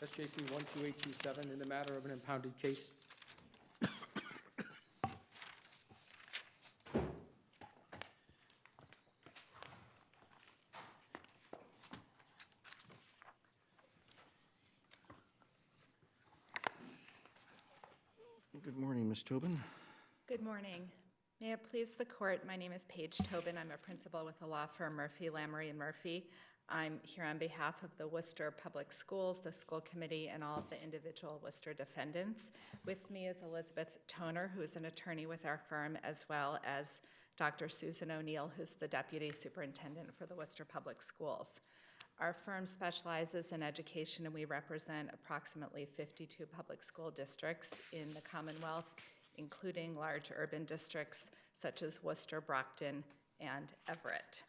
SJC-12827 in the matter of an impounded case. Good morning, Ms. Tobin. Good morning. May it please the court, my name is Paige Tobin. I'm a principal with the law firm Murphy, Lamoury & Murphy. I'm here on behalf of the Worcester Public Schools, the school committee, and all of the individual Worcester defendants. With me is Elizabeth Toner, who is an attorney with our firm, as well as Dr. Susan O'Neill, who's the deputy superintendent for the Worcester Public Schools. Our firm specializes in education, and we represent approximately 52 public school districts in the Commonwealth, including large urban districts such as Worcester, Brockton, and Everett.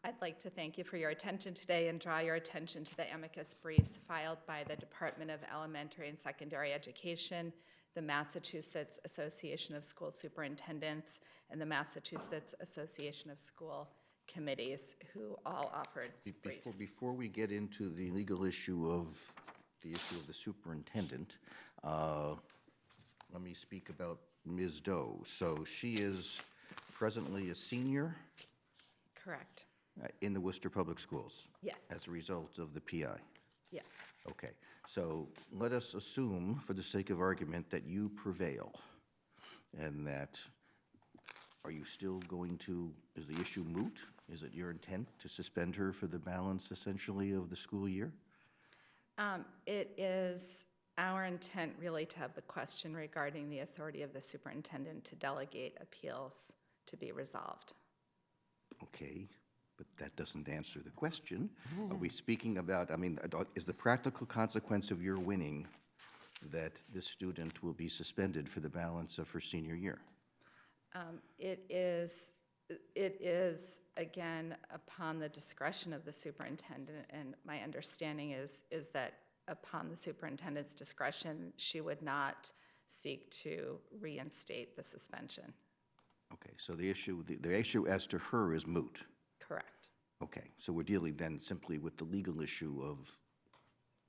I'd like to thank you for your attention today and draw your attention to the amicus briefs filed by the Department of Elementary and Secondary Education, the Massachusetts Association of School Superintendents, and the Massachusetts Association of School Committees, who all offered briefs. Before we get into the legal issue of the superintendent, let me speak about Ms. Doe. So she is presently a senior Correct. In the Worcester Public Schools? Yes. As a result of the PI? Yes. Okay. So let us assume, for the sake of argument, that you prevail and that, are you still going to, is the issue moot? Is it your intent to suspend her for the balance, essentially, of the school year? It is our intent really to have the question regarding the authority of the superintendent to delegate appeals to be resolved. Okay, but that doesn't answer the question. Are we speaking about, I mean, is the practical consequence of your winning that this student will be suspended for the balance of her senior year? It is, again, upon the discretion of the superintendent, and my understanding is that upon the superintendent's discretion, she would not seek to reinstate the suspension. Okay, so the issue as to her is moot. Correct. Okay, so we're dealing then simply with the legal issue of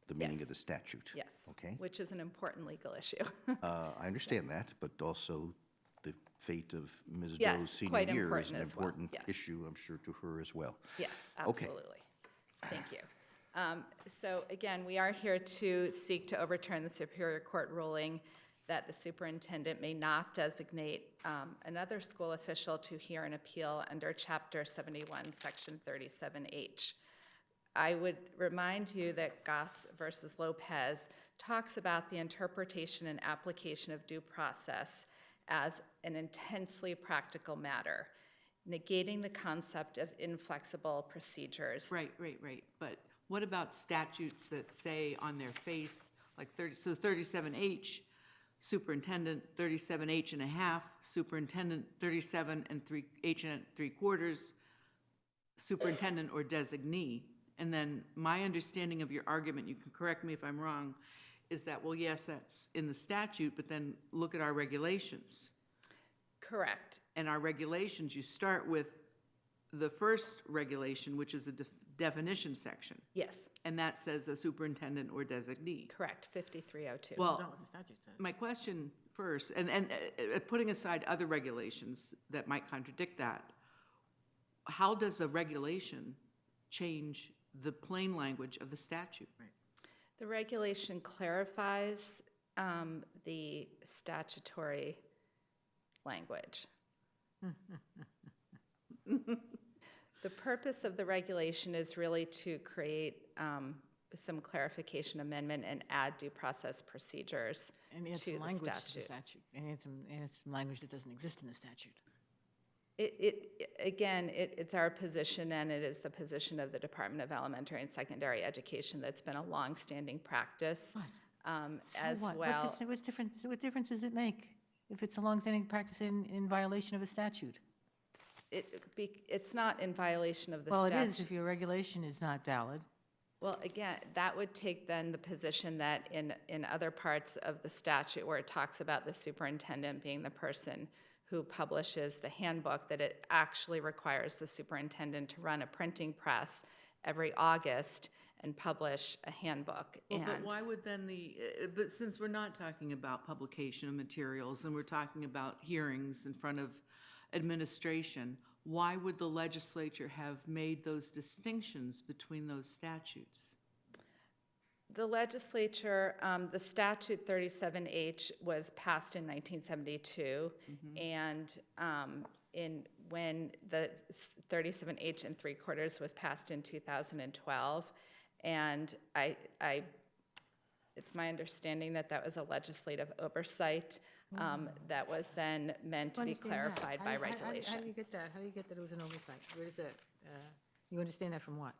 the meaning of the statute. Yes. Okay. Which is an important legal issue. I understand that, but also the fate of Ms. Yes, Doe's senior quite year is important an as well. important Yes. issue, I'm sure, to her as well. Yes, Okay. absolutely. Thank you. So again, we are here to seek to overturn the Superior Court ruling that the superintendent may not designate another school official to hear an appeal under Chapter 71, Section 37H. I would remind you that Goss versus Lopez talks about the interpretation and application of due process as an intensely practical matter, negating the concept of inflexible procedures. Right. But what about statutes that say on their face, like 37H, superintendent 37H and a half, superintendent 37 and 3H and 3/4, superintendent or designee. And then my understanding of your argument, you can correct me if I'm wrong, is that, well, yes, that's in the statute, but then look at our regulations. Correct. And our regulations, you start with the first regulation, which is a definition section. Yes, And that says a superintendent or designee. correct, 5302. Well, Not what the statute says. my question first, and putting aside other regulations that might contradict that, how does the regulation change the plain language of the statute? The regulation clarifies the statutory language. The purpose of the regulation is really to create some clarification amendment and add due process procedures And add to some the language to the statute. statute. And add some language that doesn't exist in the statute. It's our position, and it is the position of the Department of Elementary and Secondary Education that's been a long-standing practice. As So what? well. What difference does it make if it's a long-standing practice in violation of a statute? It's not in violation of the Well, statute. it is if your regulation is not valid. Well, again, that would take then the position that in other parts of the statute where it talks about the superintendent being the person who publishes the handbook, that it actually requires the superintendent to run a printing press every August and publish a handbook. Well, but And why would then but since we're not talking about publication of materials and we're talking about hearings in front of administration, why would the legislature have made those distinctions between those statutes? the legislature, the statute 37H was passed in 1972, and when the 37H and 3/4 was passed in 2012, and it's my understanding that that was a legislative oversight that was then meant to be Understand that. clarified How by do- how do- regulation. How do you get that? How do you get that it was an oversight? Where does that, you understand that from what?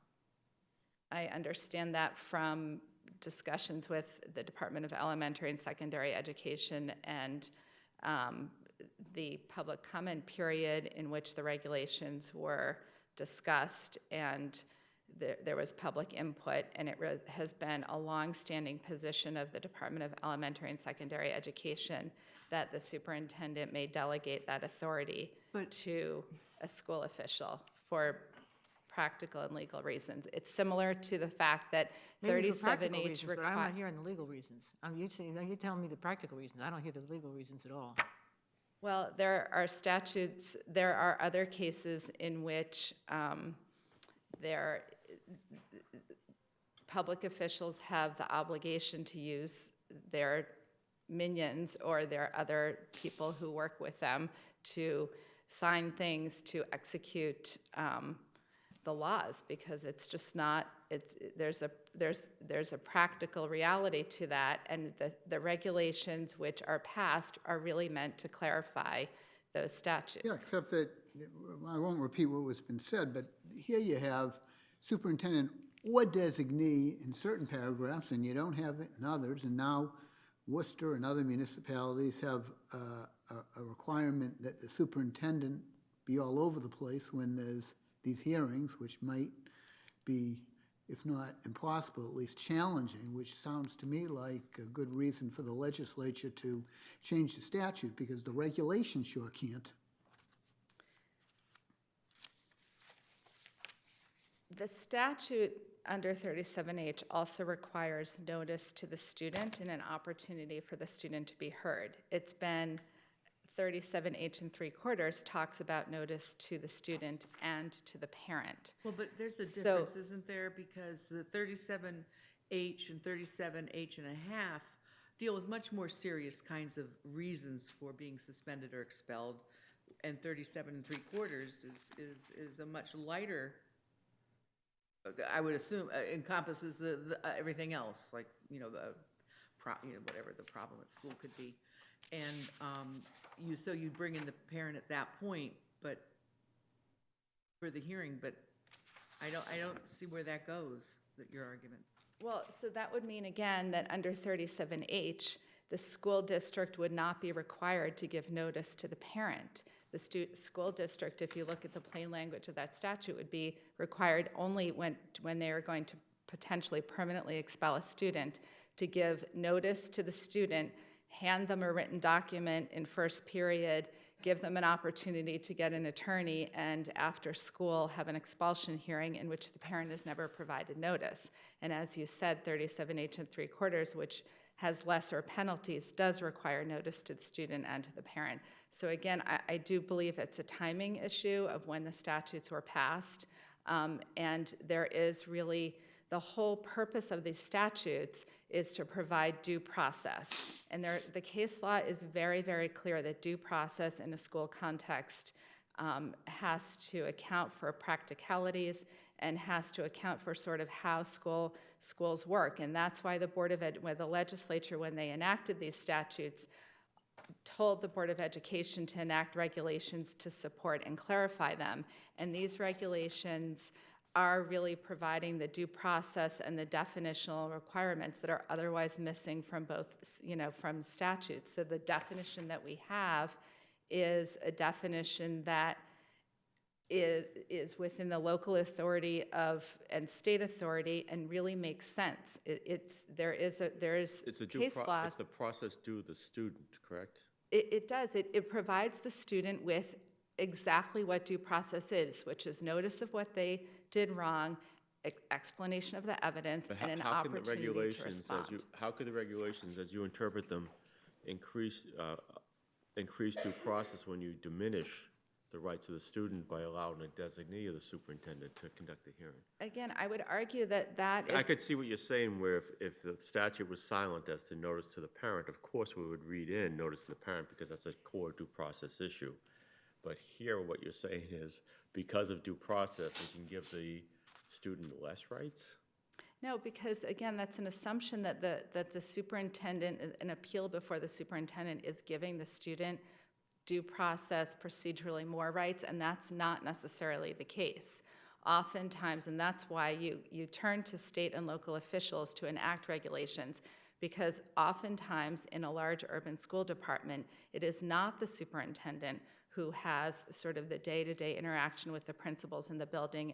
I understand that from discussions with the Department of Elementary and Secondary Education and the public comment period in which the regulations were discussed, and there was public input, and it has been a longstanding position of the Department of Elementary and Secondary Education that the superintendent may delegate that authority to a school official for practical and legal reasons. It's similar to the fact that Maybe for practical 37H reasons, but I'm not requires. hearing the legal reasons. You're telling me the practical reasons. I don't hear the legal reasons at all. Well, there are statutes, there are other cases in which public officials have the obligation to use their minions or their other people who work with them to sign things to execute the laws, because it's just not, there's a practical reality to that, and the regulations which are passed are really meant to clarify those statutes. Yeah, except that, I won't repeat what was been said, but here you have superintendent or designee in certain paragraphs, and you don't have it in others, and now Worcester and other municipalities have a requirement that the superintendent be all over the place when there's these hearings, which might be, if not impossible, at least challenging, which sounds to me like a good reason for the legislature to change the statute, because the regulation sure can't. The statute under 37H also requires notice to the student and an opportunity for the student to be heard. It's been 37H and 3/4 talks about notice to the student and to the parent. Well, but there's a So- difference, isn't there? Because the 37H and 37H and a half deal with much more serious kinds of reasons for being suspended or expelled, and 37 and 3/4 is a much lighter, I would assume, encompasses everything else, like, whatever the problem at school could be. And so you bring in the parent at that point, but for the hearing, but I don't see where that goes, your argument. Well, so that would mean, again, that under 37H, the school district would not be required to give notice to the parent. The school district, if you look at the plain language of that statute, would be required only when they are going to potentially permanently expel a student to give notice to the student, hand them a written document in first period, give them an opportunity to get an attorney, and after school have an expulsion hearing in which the parent has never provided notice. And as you said, 37H and 3/4, which has lesser penalties, does require notice to the student and to the parent. So again, I do believe it's a timing issue of when the statutes were passed, and there is really, the whole purpose of these statutes is to provide due process. And the case law is very, very clear that due process in a school context has to account for practicalities and has to account for sort of how schools work. And that's why the legislature, when they enacted these statutes, told the Board of Education to enact regulations to support and clarify them. And these regulations are really providing the due process and the definitional requirements that are otherwise missing from both, from statutes. So the definition that we have is a definition that is within the local authority and state authority and really makes sense. There is case law. It's the process due the student, correct? It does. It provides the student with exactly what due process is, which is notice of what they did wrong, explanation of the evidence But and an how can the opportunity to regulations, respond. how could the regulations, as you interpret them, increase due process when you diminish the rights of the student by allowing a designee of the superintendent to conduct the hearing? Again, I would argue that that I is, could see what you're saying, where if the statute was silent as to notice to the parent, of course, we would read in notice to the parent because that's a core due process issue. But here, what you're saying is, because of due process, we can give the student less rights? no, because again, that's an assumption that the superintendent, an appeal before the superintendent is giving the student due process, procedurally more rights, and that's not necessarily the case. Oftentimes, and that's why you turn to state and local officials to enact regulations, because oftentimes in a large urban school department, it is not the superintendent who has sort of the day-to-day interaction with the principals in the building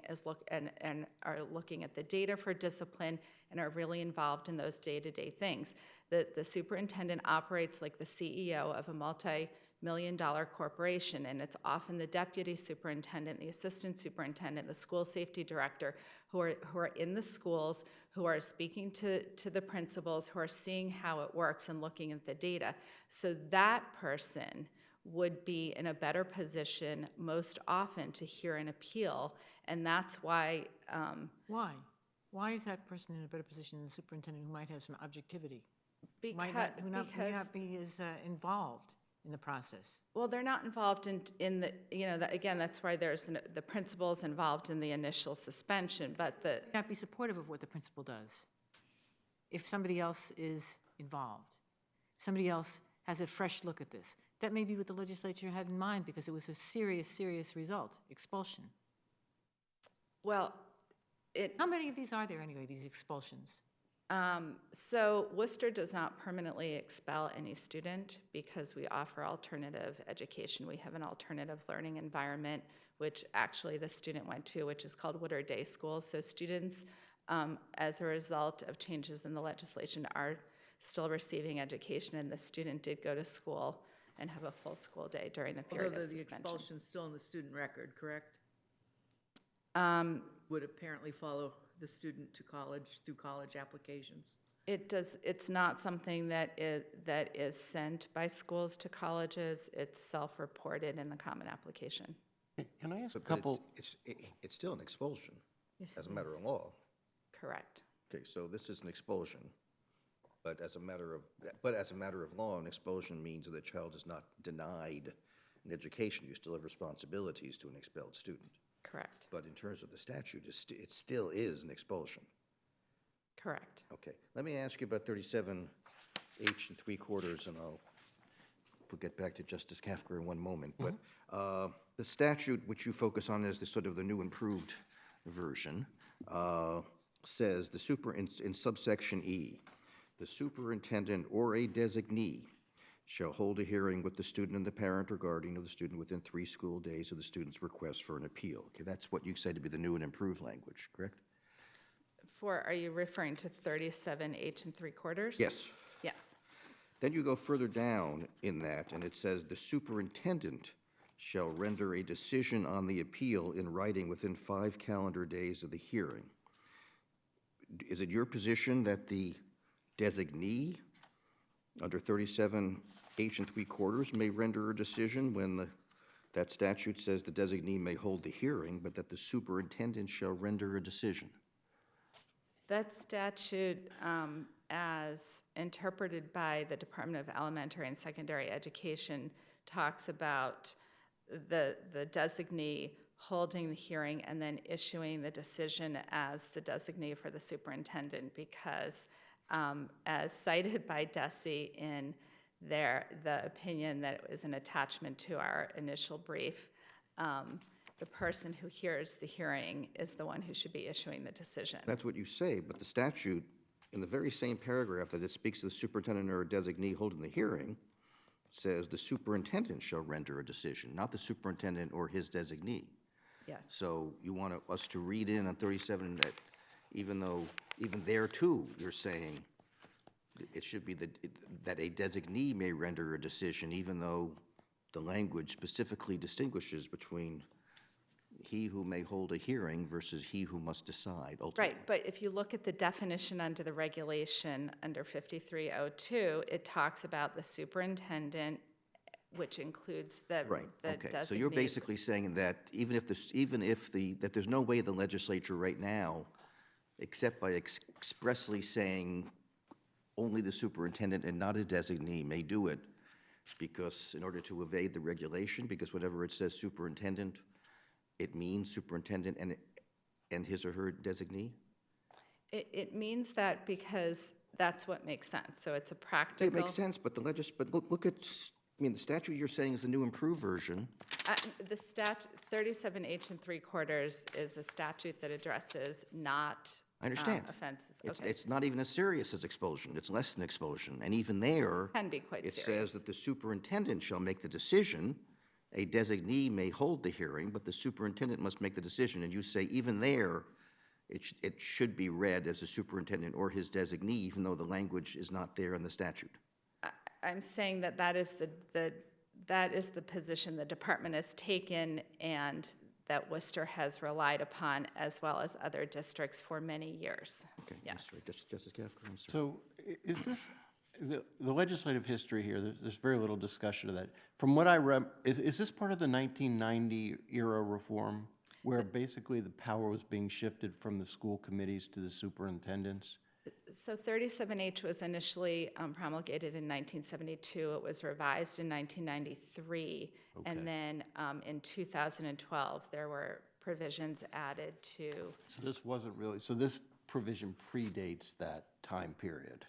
and are looking at the data for discipline and are really involved in those day-to-day things. The superintendent operates like the CEO of a multi-million-dollar corporation, and it's often the deputy superintendent, the assistant superintendent, the school safety director who are in the schools, who are speaking to the principals, who are seeing how it works and looking at the data. So that person would be in a better position most often to hear an appeal, and that's why. Why? Why is that person in a better position than the superintendent who might have some objectivity? Who may Because not be as involved in the process? well, they're not involved in the, again, that's why there's the principals involved in the initial suspension, but the, Not be supportive of what the principal does if somebody else is involved. Somebody else has a fresh look at this. That may be what the legislature had in mind because it was a serious, serious result, expulsion. well, How many of these are there anyway, these expulsions? so Worcester does not permanently expel any student because we offer alternative education. We have an alternative learning environment, which actually the student went to, which is called Woodard Day School. So students, as a result of changes in the legislation, are still receiving education, and the student did go to school and have a full school day during the period Although of the suspension. expulsion's still in the student record, correct? Would apparently follow the student to college through college applications. It's not something that is sent by schools to colleges. It's self-reported in the Common Application. Can I ask a But couple? it's still an expulsion Yes, as a it matter is. of law. Correct. Okay, so this is an expulsion, but as a matter of law, an expulsion means that the child is not denied an education. You still have responsibilities to an expelled student. Correct. But in terms of the statute, it still is an expulsion. Correct. Okay, let me ask you about 37H and 3/4, and we'll get back to Justice Kafker in one moment. But the statute which you focus on is the sort of the new improved version, says in subsection E, the superintendent or a designee shall hold a hearing with the student and the parent or guardian of the student within 3 school days of the student's request for an appeal. Okay, that's what you say to be the new and improved language, correct? Are you referring to 37H and 3/4? Yes. Yes. Then you go further down in that, and it says, the superintendent shall render a decision on the appeal in writing within 5 calendar days of the hearing. Is it your position that the designee under 37H and 3/4 may render a decision when that statute says the designee may hold the hearing, but that the superintendent shall render a decision? That statute, as interpreted by the Department of Elementary and Secondary Education, talks about the designee holding the hearing and then issuing the decision as the designee for the superintendent, because as cited by DESE in the opinion that is an attachment to our initial brief, the person who hears the hearing is the one who should be issuing the decision. That's what you say, but the statute, in the very same paragraph that it speaks to the superintendent or designee holding the hearing, says the superintendent shall render a decision, not the superintendent or his designee. Yes. So you want us to read in on 37 that even there too, you're saying it should be that a designee may render a decision, even though the language specifically distinguishes between he who may hold a hearing versus he who must decide ultimately. Right, but if you look at the definition under the regulation, under 5302, it talks about the superintendent, which includes the Right, the okay. So designated. you're basically saying that that there's no way the legislature right now, except by expressly saying only the superintendent and not a designee may do it, because in order to evade the regulation, because whatever it says superintendent, it means superintendent and his or her designee? It means that because that's what makes sense, so it's a practical. It makes sense, but but look at, I mean, the statute you're saying is the new improved version. The 37H and 3/4 is a statute that addresses not I understand. offenses. It's, Okay. it's not even as serious as expulsion, it's less than expulsion, and even there. Can be quite It says serious. that the superintendent shall make the decision, a designee may hold the hearing, but the superintendent must make the decision, and you say even there, it should be read as a superintendent or his designee, even though the language is not there in the statute. I'm saying that that is the position the department has taken and that Worcester has relied upon, as well as other districts for many years. Okay, Yes. that's right. Justice Kafka, I'm sorry. So is this, the legislative history here, there's very little discussion of that. From what I read, is this part of the 1990 era reform, where basically the power was being shifted from the school committees to the superintendents? So 37H was initially promulgated in 1972. It was revised in 1993. Okay. And then in 2012, there were provisions added to. So this wasn't really, so this provision predates that time period.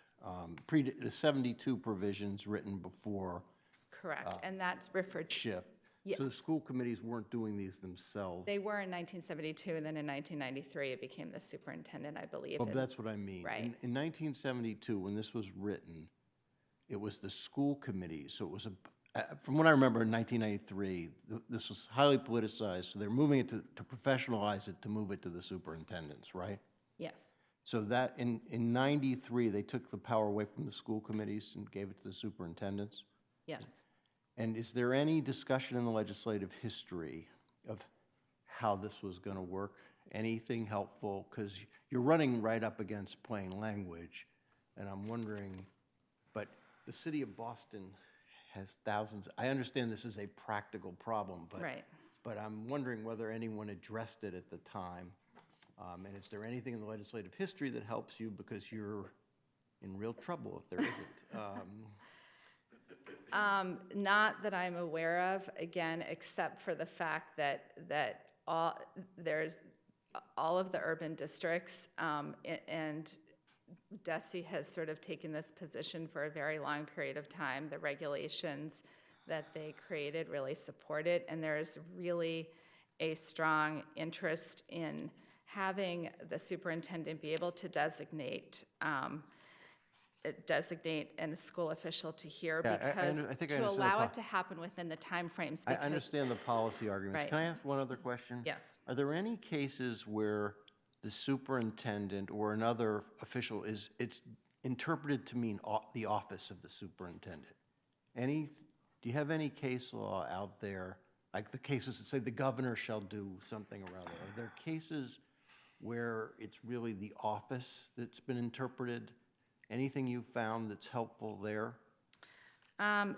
The 72 provisions written before Correct, and that's referred. shift. Yes. So the school committees weren't doing these themselves. They were in 1972, and then in 1993, it became the superintendent, I believe. Well, and- that's what I mean. Right. In 1972, when this was written, it was the school committee, so it was from what I remember in 1993, this was highly politicized, so they're moving it to professionalize it, to move it to the superintendents, right? Yes, So that, in 93, they took the power away from the school committees and gave it to the superintendents? yes. And is there any discussion in the legislative history of how this was going to work? Anything helpful? Because you're running right up against plain language, and I'm wondering, but the city of Boston has thousands. I understand this is a practical problem, but Right. But I'm wondering whether anyone addressed it at the time. And is there anything in the legislative history that helps you, because you're in real trouble if there isn't? Not that I'm aware of, again, except for the fact that there's all of the urban districts, and DESI has sort of taken this position for a very long period of time. The regulations that they created really support it, and there's really a strong interest in having the superintendent be able to designate and a school official to hear, Yeah, because I think I to understand the allow it po- to happen within the timeframes. I because- understand the policy arguments. Right. Can I ask one other question? Yes. Are there any cases where the superintendent or another official it's interpreted to mean the office of the superintendent? Do you have any case law out there, like the cases that say the governor shall do something or other? Are there cases where it's really the office that's been interpreted? Anything you've found that's helpful there?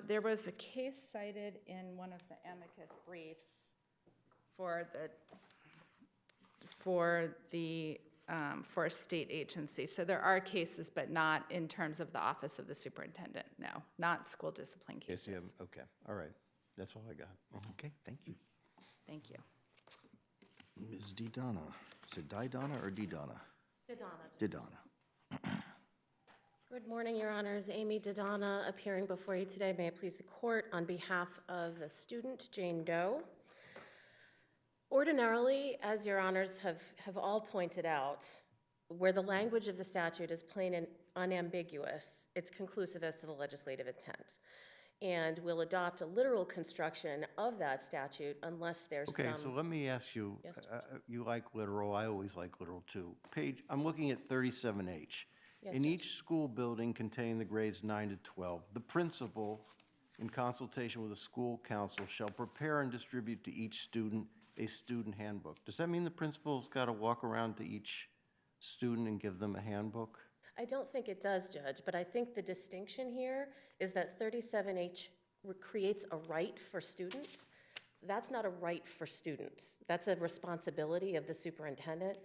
There was a case cited in one of the amicus briefs for a state agency. So there are cases, but not in terms of the office of the superintendent, no, not school discipline Yes, you have, cases. okay, all right. That's all I got. Okay, thank you. Thank you. Ms. DiDonna, is it DiDonna or DiDonna? DiDonna. Good morning, Your Honors. Amy DiDonna appearing before you today. May it please the court, on behalf of the student, Jane Doe. Ordinarily, as Your Honors have all pointed out, where the language of the statute is plain and unambiguous, it's conclusive as to the legislative intent. And will adopt a literal construction of that statute unless there's some. Okay, so let me ask you, Yes, you like literal, I always like literal too. I'm looking at 37H. Yes, In Judge. each school building containing the grades 9 to 12, the principal, in consultation with the school council, shall prepare and distribute to each student a student handbook. Does that mean the principal's got to walk around to each student and give them a handbook? I don't think it does, Judge, but I think the distinction here is that 37H creates a right for students. That's not a right for students. That's a responsibility of the superintendent.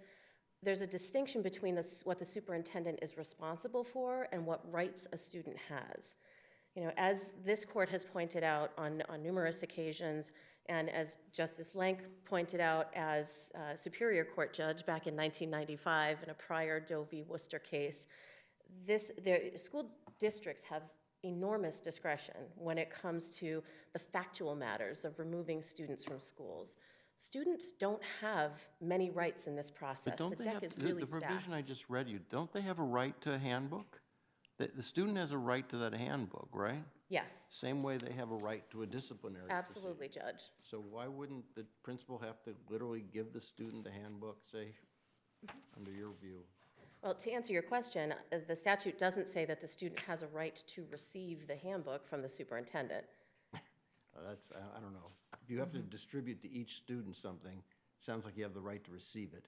There's a distinction between what the superintendent is responsible for and what rights a student has. You know, as this court has pointed out on numerous occasions, and as Justice Lenk pointed out as Superior Court judge back in 1995 in a prior Doe v. Worcester case, school districts have enormous discretion when it comes to the factual matters of removing students from schools. Students don't have many rights in this process. But don't The they deck have, is really the provision I stacked. just read you, don't they have a right to a handbook? The student has a right to that handbook, right? Yes, Same way they have a right to a disciplinary proceeding. absolutely, Judge. So why wouldn't the principal have to literally give the student the handbook, say, under your view? Well, to answer your question, the statute doesn't say that the student has a right to receive the handbook from the superintendent. That's, I don't know. If you have to distribute to each student something, sounds like you have the right to receive it.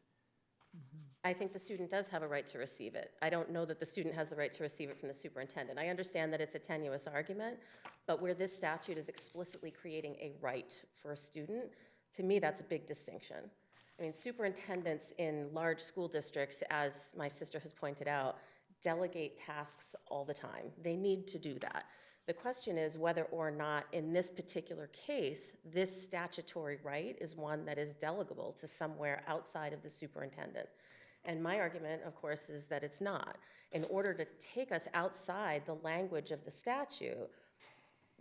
I think the student does have a right to receive it. I don't know that the student has the right to receive it from the superintendent. I understand that it's a tenuous argument, but where this statute is explicitly creating a right for a student, to me, that's a big distinction. I mean, superintendents in large school districts, as my sister has pointed out, delegate tasks all the time. They need to do that. The question is whether or not, in this particular case, this statutory right is one that is delegable to somewhere outside of the superintendent. And my argument, of course, is that it's not. In order to take us outside the language of the statute,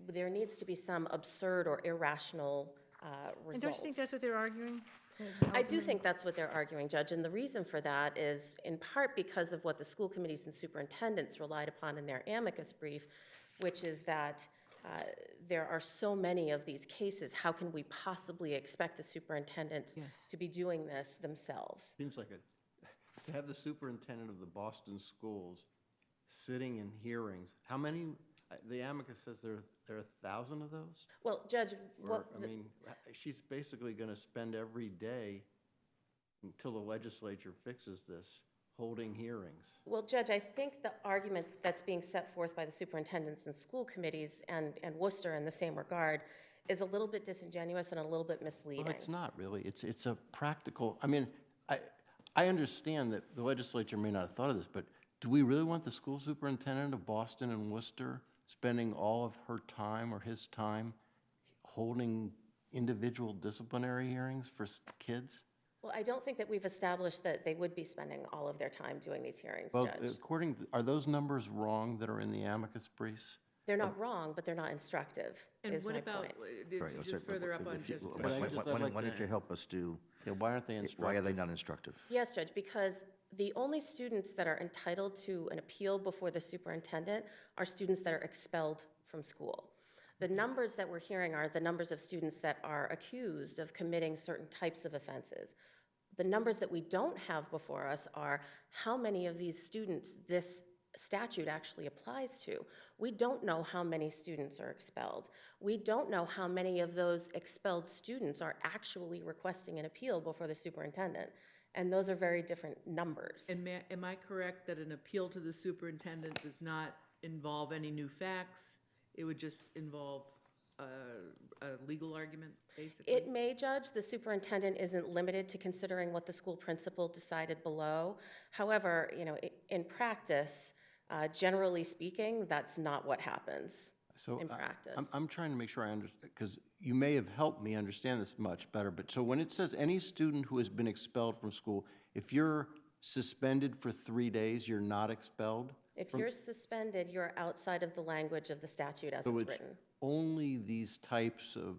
there needs to be some absurd or irrational result. And don't you think that's what they're arguing? I do think that's what they're arguing, Judge, and the reason for that is in part because of what the school committees and superintendents relied upon in their amicus brief, which is that there are so many of these cases. How can we possibly expect the superintendents to be doing this themselves? Seems like to have the superintendent of the Boston schools sitting in hearings, how many, the amicus says there are 1,000 of those? Well, Judge, Or, I mean, she's basically going to spend every day until the legislature fixes this, holding hearings. well, Judge, I think the argument that's being set forth by the superintendents and school committees and Worcester in the same regard is a little bit disingenuous and a little bit misleading. Well, it's not really. It's a practical, I mean, I understand that the legislature may not have thought of this, but do we really want the school superintendent of Boston and Worcester spending all of her time or his time holding individual disciplinary hearings for kids? Well, I don't think that we've established that they would be spending all of their time doing these hearings, Well, Judge. are those numbers wrong that are in the amicus briefs? They're not wrong, but they're not instructive, And is what my about, point. Right, let's just say- further up on if you- just, Why don't you help us do, Yeah, why aren't they why are instructive? they not instructive? Yes, Judge, because the only students that are entitled to an appeal before the superintendent are students that are expelled from school. The numbers that we're hearing are the numbers of students that are accused of committing certain types of offenses. The numbers that we don't have before us are how many of these students this statute actually applies to. We don't know how many students are expelled. We don't know how many of those expelled students are actually requesting an appeal before the superintendent. And those are very different numbers. and am I correct that an appeal to the superintendent does not involve any new facts? It would just involve a legal argument, basically? It may, Judge. The superintendent isn't limited to considering what the school principal decided below. However, you know, in practice, generally speaking, that's not what happens So in practice. I'm trying to make sure I understand, because you may have helped me understand this much better, but so when it says any student who has been expelled from school, if you're suspended for 3 days, you're not expelled? If you're suspended, you're outside of the language of the statute as So it's it's written. only these types of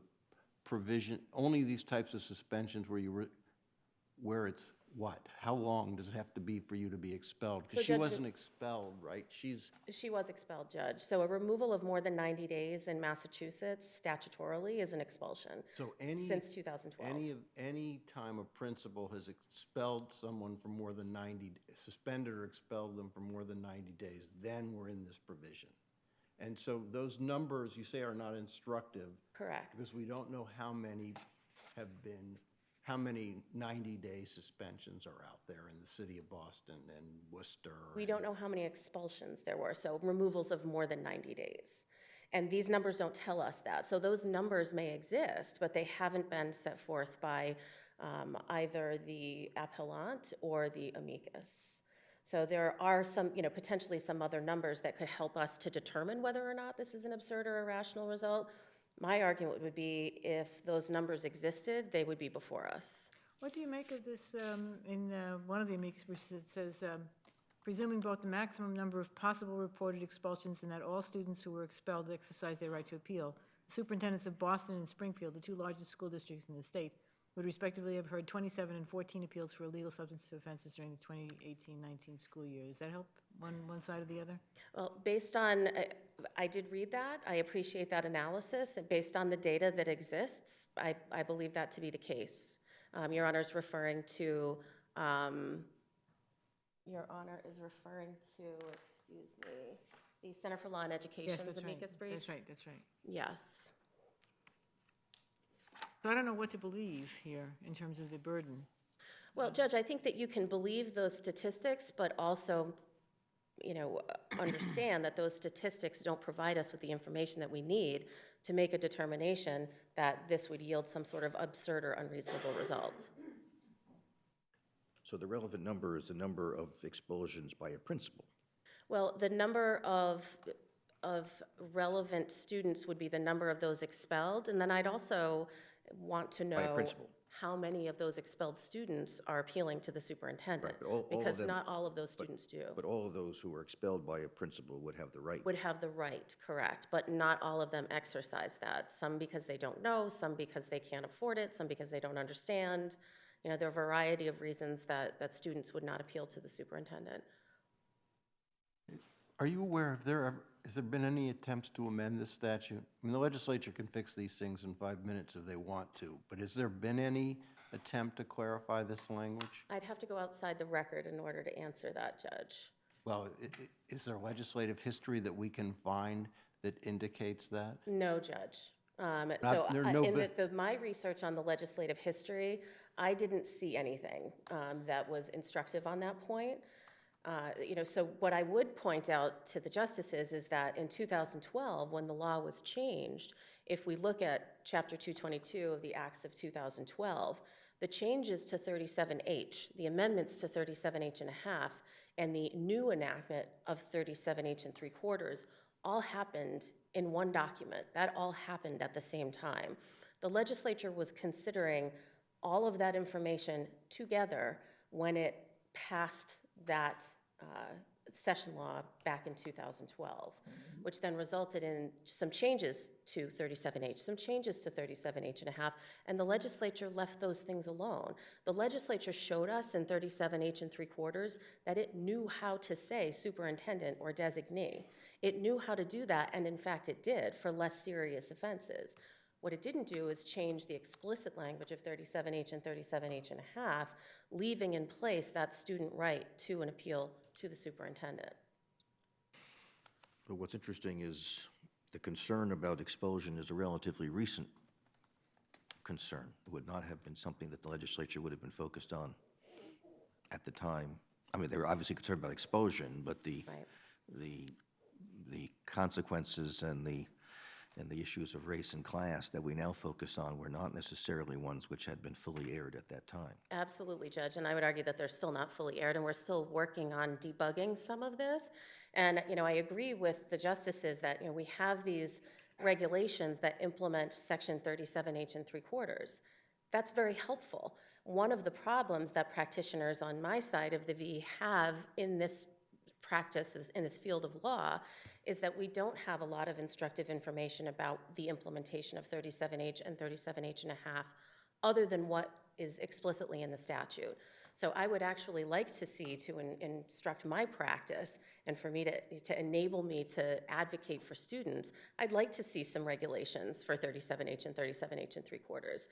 only these types of suspensions where it's what? How long does it have to be for you to be expelled? Because So, she Judge, wasn't expelled, right? She was expelled, Judge. So a removal of more than 90 days in Massachusetts statutorily is an expulsion So since 2012. any time a principal has expelled someone for more than suspended or expelled them for more than 90 days, then we're in this provision. And so those numbers you say are not instructive Correct. because we don't know how many have been how many 90-day suspensions are out there in the city of Boston and Worcester? We don't know how many expulsions there were, so removals of more than 90 days. And these numbers don't tell us that. So those numbers may exist, but they haven't been set forth by either the appellant or the amicus. So there are some, potentially some other numbers that could help us to determine whether or not this is an absurd or irrational result. My argument would be if those numbers existed, they would be before us. What do you make of this, in one of the amicus briefs, it says, presuming both the maximum number of possible reported expulsions and that all students who were expelled exercise their right to appeal, the superintendents of Boston and Springfield, the two largest school districts in the state, would respectively have heard 27 and 14 appeals for illegal substantive offenses during the 2018-19 school year. Does that help one side or the other? Well, based on, I did read that. I appreciate that analysis. And based on the data that exists, I believe that to be the case. Your Honor is referring to, excuse me, the Center for Law and Education's amicus brief? That's right, that's right. Yes. So I don't know what to believe here in terms of the burden. Well, Judge, I think that you can believe those statistics, but also, understand that those statistics don't provide us with the information that we need to make a determination that this would yield some sort of absurd or unreasonable result. So the relevant number is the number of expulsions by a principal. Well, the number of relevant students would be the number of those expelled, and then I'd also want to know By a principal. how many of those expelled students are appealing to the superintendent, Right, but all of because them- not all of those students do. But all of those who are expelled by a principal would have the right. Would have the right, correct, but not all of them exercise that. Some because they don't know, some because they can't afford it, some because they don't understand. There are a variety of reasons that students would not appeal to the superintendent. Are you aware has there been any attempts to amend this statute? I mean, the legislature can fix these things in 5 minutes if they want to, but has there been any attempt to clarify this language? I'd have to go outside the record in order to answer that, Judge. Well, is there legislative history that we can find that indicates that? No, Judge. there are no In my research on the legislative history, I didn't see anything that was instructive on that point. So what I would point out to the justices is that in 2012, when the law was changed, if we look at Chapter 222 of the Acts of 2012, the changes to 37H, the amendments to 37H and a half, and the new enactment of 37H and 3/4 all happened in one document. That all happened at the same time. The legislature was considering all of that information together when it passed that session law back in 2012, which then resulted in some changes to 37H, some changes to 37H and a half, and the legislature left those things alone. The legislature showed us in 37H and 3/4 that it knew how to say superintendent or designee. It knew how to do that, and in fact it did for less serious offenses. What it didn't do is change the explicit language of 37H and 37H and a half, leaving in place that student right to an appeal to the superintendent. But what's interesting is the concern about expulsion is a relatively recent concern. It would not have been something that the legislature would have been focused on at the time. I mean, they were obviously concerned about expulsion, but the consequences and the issues of race and class that we now focus on were not necessarily ones which had been fully aired at that time. Absolutely, Judge, and I would argue that they're still not fully aired, and we're still working on debugging some of this. And, I agree with the justices that, we have these regulations that implement Section 37H and 3/4. That's very helpful. One of the problems that practitioners on my side of the V have in this practice, in this field of law, is that we don't have a lot of instructive information about the implementation of 37H and 37H and a half, other than what is explicitly in the statute. So I would actually like to see, to instruct my practice, and for me to enable me to advocate for students, I'd like to see some regulations for 37H and 37H and 3/4.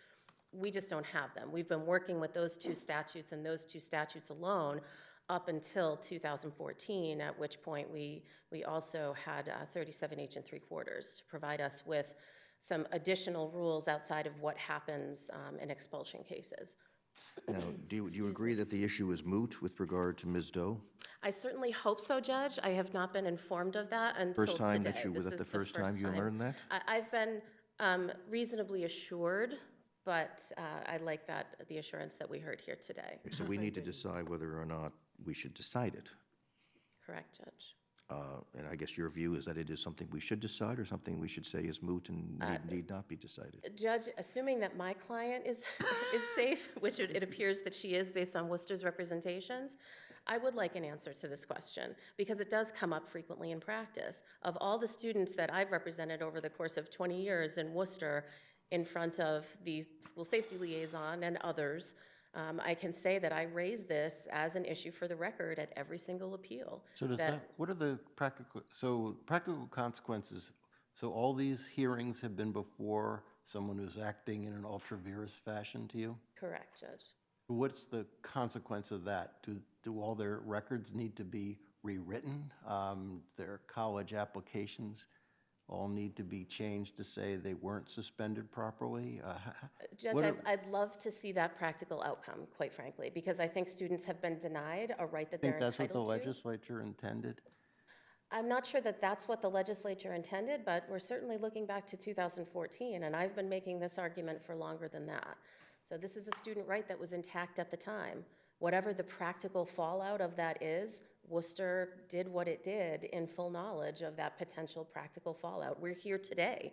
We just don't have them. We've been working with those two statutes and those two statutes alone up until 2014, at which point we also had 37H and 3/4 to provide us with some additional rules outside of what happens in expulsion cases. Now, do you agree that the issue is moot with regard to Ms. Doe? I certainly hope so, Judge. I have not been informed of that until today. First time that you, This was that the is first time you learned that? I've been reasonably assured, but I like the assurance that we heard here today. So we need to decide whether or not we should decide it. Correct, Judge. And I guess your view is that it is something we should decide or something we should say is moot and need not be decided? Judge, assuming that my client is safe, which it appears that she is based on Worcester's representations, I would like an answer to this question, because it does come up frequently in practice. Of all the students that I've represented over the course of 20 years in Worcester in front of the school safety liaison and others, I can say that I raise this as an issue for the record at every single appeal. So does that, what are the practical consequences? So all these hearings have been before someone who's acting in an ultra-virus fashion to you? Correct, Judge. What's the consequence of that? Do all their records need to be rewritten? Their college applications all need to be changed to say they weren't suspended properly? Judge, I'd love to see that practical outcome, quite frankly, because I think students have been denied a right that they're Think that's what the entitled to. legislature intended? I'm not sure that that's what the legislature intended, but we're certainly looking back to 2014, and I've been making this argument for longer than that. So this is a student right that was intact at the time. Whatever the practical fallout of that is, Worcester did what it did in full knowledge of that potential practical fallout. We're here today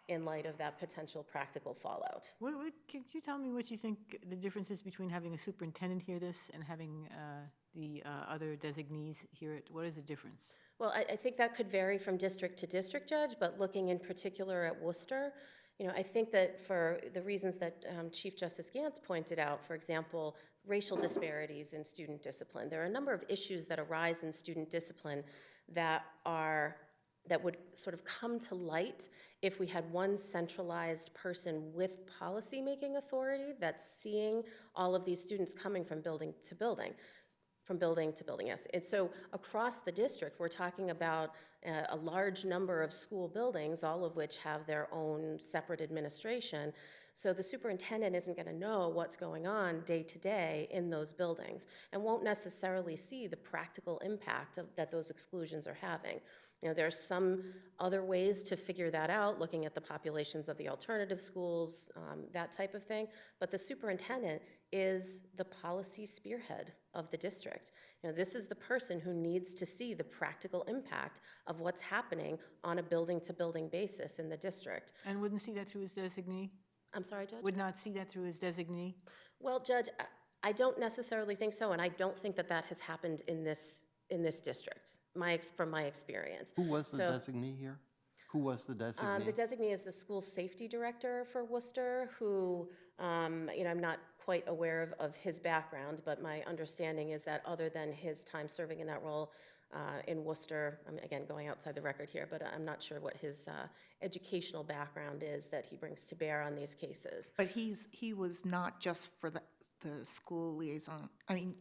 in light of that potential practical fallout. Could you tell me what you think the difference is between having a superintendent hear this and having the other designees hear it? What is the difference? Well, I think that could vary from district to district, Judge, but looking in particular at Worcester, I think that for the reasons that Chief Justice Gantz pointed out, for example, racial disparities in student discipline, there are a number of issues that arise in student discipline that would sort of come to light if we had one centralized person with policy-making authority that's seeing all of these students coming from building to building. From building to building, yes. And so across the district, we're talking about a large number of school buildings, all of which have their own separate administration. So the superintendent isn't going to know what's going on day to day in those buildings and won't necessarily see the practical impact that those exclusions are having. There's some other ways to figure that out, looking at the populations of the alternative schools, that type of thing. But the superintendent is the policy spearhead of the district. This is the person who needs to see the practical impact of what's happening on a building-to-building basis in the district. And wouldn't see that through his designee? I'm sorry, Judge? Would not see that through his designee? Well, Judge, I don't necessarily think so, and I don't think that has happened in this district, from my experience. Who was the designee here? Who was the designee? The designee is the school safety director for Worcester, who, I'm not quite aware of his background, but my understanding is that other than his time serving in that role in Worcester, I'm again going outside the record here, but I'm not sure what his educational background is that he brings to bear on these cases. But he was not just for the school liaison. I mean,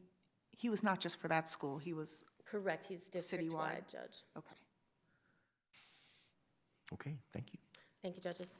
he was not just for that school. He was Correct. He's district-wide, citywide. Judge. Okay. Okay, thank you. Thank you, judges.